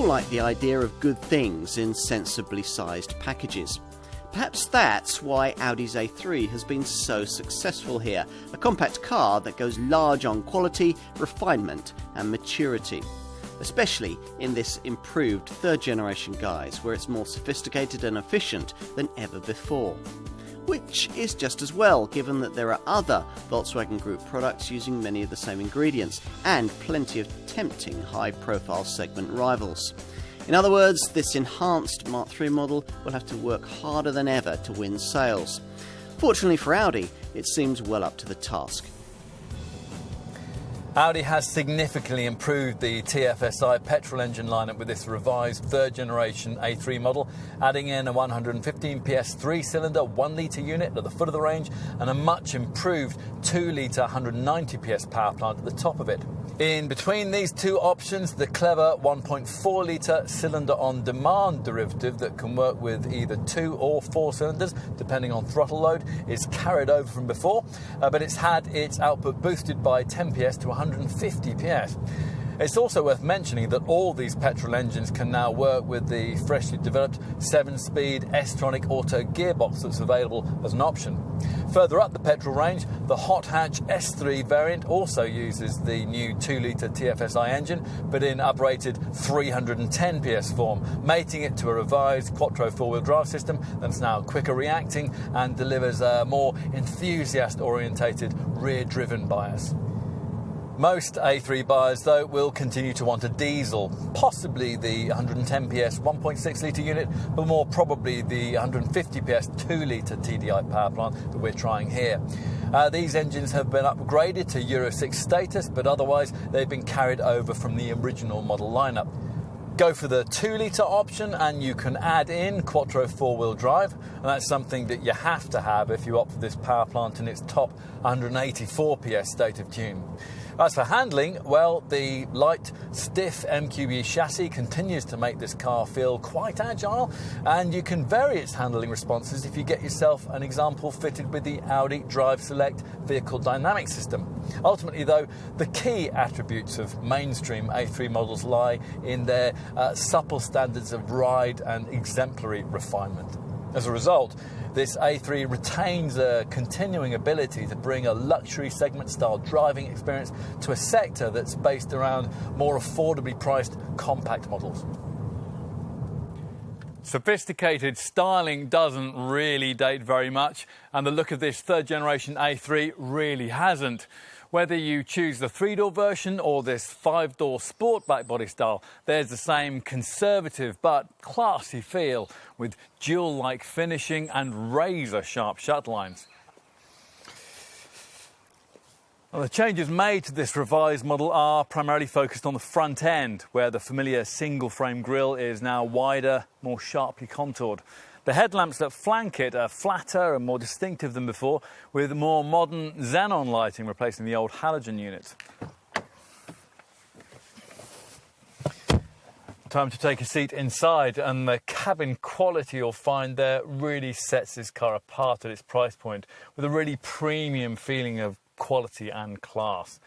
like the idea of good things in sensibly sized packages. Perhaps that's why Audi's A3 has been so successful here, a compact car that goes large on quality, refinement and maturity. Especially in this improved third generation guise, where it's more sophisticated and efficient than ever before. Which is just as well, given that there are other Volkswagen Group products using many of the same ingredients, and plenty of tempting high-profile segment rivals. In other words, this enhanced Mark III model will have to work harder than ever to win sales. Fortunately for Audi, it seems well up to the task. Audi has significantly improved the TFSI petrol engine lineup with this revised third-generation A3 model, adding in a 115 PS 3-cylinder 1-litre unit at the foot of the range and a much improved 2-litre 190 PS power plant at the top of it. In between these two options, the clever 1.4-litre cylinder-on-demand derivative that can work with either 2 or 4 cylinders, depending on throttle load, is carried over from before, but it's had its output boosted by 10 PS to 150 PS. It's also worth mentioning that all these petrol engines can now work with the freshly developed 7-speed S-tronic auto gearbox that's available as an option. Further up the petrol range, the hot hatch S3 variant also uses the new 2-litre TFSI engine, but in uprated 310 PS form, mating it to a revised Quattro four-wheel drive system that's now quicker reacting and delivers a more enthusiast-orientated rear-driven bias. Most A3 buyers, though, will continue to want a diesel, possibly the 110 PS 1.6-litre unit, but more probably the 150 PS 2-litre TDI power plant that we're trying here. These engines have been upgraded to Euro 6 status, but otherwise they've been carried over from the original model lineup. Go for the 2-litre option and you can add in Quattro four-wheel drive, and that's something that you have to have if you opt for this power plant in its top 184 PS state of tune. As for handling, well, the light, stiff MQB chassis continues to make this car feel quite agile, and you can vary its handling responses if you get yourself an example fitted with the Audi Drive Select vehicle dynamic system. Ultimately, though, the key attributes of mainstream A3 models lie in their supple standards of ride and exemplary refinement. As a result, this A3 retains a continuing ability to bring a luxury segment-style driving experience to a sector that's based around more affordably priced compact models. Sophisticated styling doesn't really date very much, and the look of this third-generation A3 really hasn't. Whether you choose the 3-door version or this 5-door Sportback body style, there's the same conservative but classy feel with jewel-like finishing and razor-sharp shut lines. Well, the changes made to this revised model are primarily focused on the front end, where the familiar single-frame grille is now wider, more sharply contoured. The headlamps that flank it are flatter and more distinctive than before, with more modern xenon lighting replacing the old halogen units. Time to take a seat inside, and the cabin quality you'll find there really sets this car apart at its price point, with a really premium feeling of quality and class.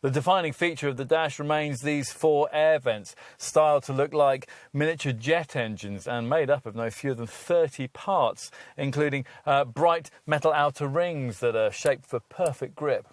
The defining feature of the dash remains these 4 air vents, styled to look like miniature jet engines and made up of no fewer than 30 parts, including bright metal outer rings that are shaped for perfect grip.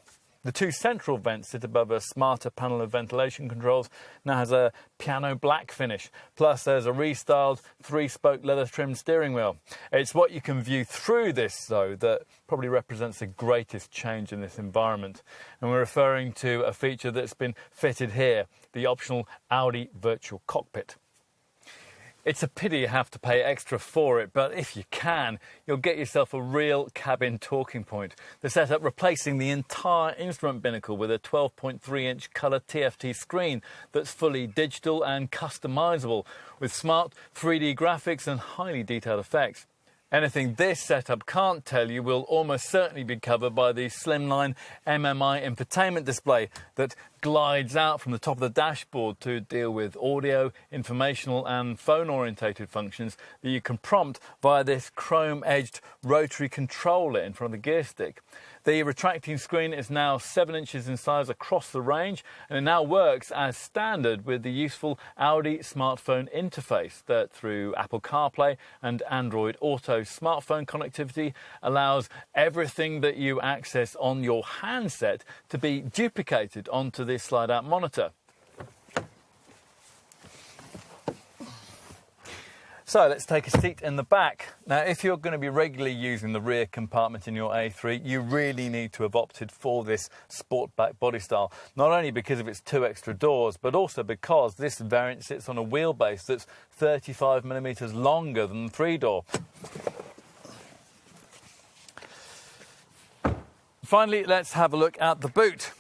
The 2 central vents sit above a smarter panel of ventilation controls, now has a piano black finish, plus there's a restyled 3-spoke leather-trimmed steering wheel. It's what you can view through this, though, that probably represents the greatest change in this environment. And we're referring to a feature that's been fitted here, the optional Audi Virtual Cockpit. It's a pity you have to pay extra for it, but if you can, you'll get yourself a real cabin talking point. The setup replacing the entire instrument binnacle with a 12.3-inch colour TFT screen that's fully digital and customisable, with smart 3D graphics and highly detailed effects. Anything this setup can't tell you will almost certainly be covered by the slimline MMI infotainment display that glides out from the top of the dashboard to deal with audio, informational and phone-orientated functions that you can prompt via this chrome-edged rotary controller in front of the gear stick. The retracting screen is now 7 inches in size across the range, and it now works as standard with the useful Audi smartphone interface that, through Apple CarPlay and Android Auto smartphone connectivity, allows everything that you access on your handset to be duplicated onto this slide-out monitor. So let's take a seat in the back. Now, if you're going to be regularly using the rear compartment in your A3, you really need to have opted for this sportback body style. Not only because of its 2 extra doors, but also because this variant sits on a wheelbase that's 35mm longer than the 3-door. Finally, let's have a look at the boot.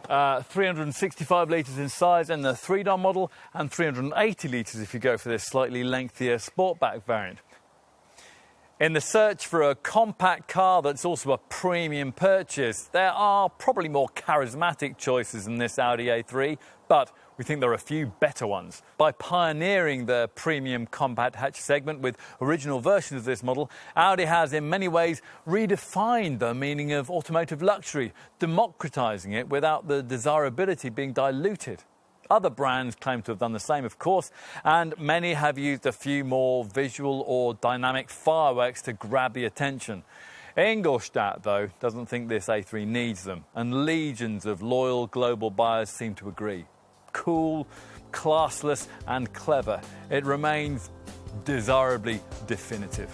365 litres in size in the 3-door model, and 380 litres if you go for this slightly lengthier sportback variant. In the search for a compact car that's also a premium purchase, there are probably more charismatic choices than this Audi A3, but we think there are a few better ones. By pioneering the premium compact hatch segment with original versions of this model, Audi has in many ways redefined the meaning of automotive luxury, democratising it without the desirability being diluted. Other brands claim to have done the same, of course, and many have used a few more visual or dynamic fireworks to grab the attention. Ingolstadt, though, doesn't think this A3 needs them, and legions of loyal global buyers seem to agree. Cool, classless and clever, it remains desirably definitive.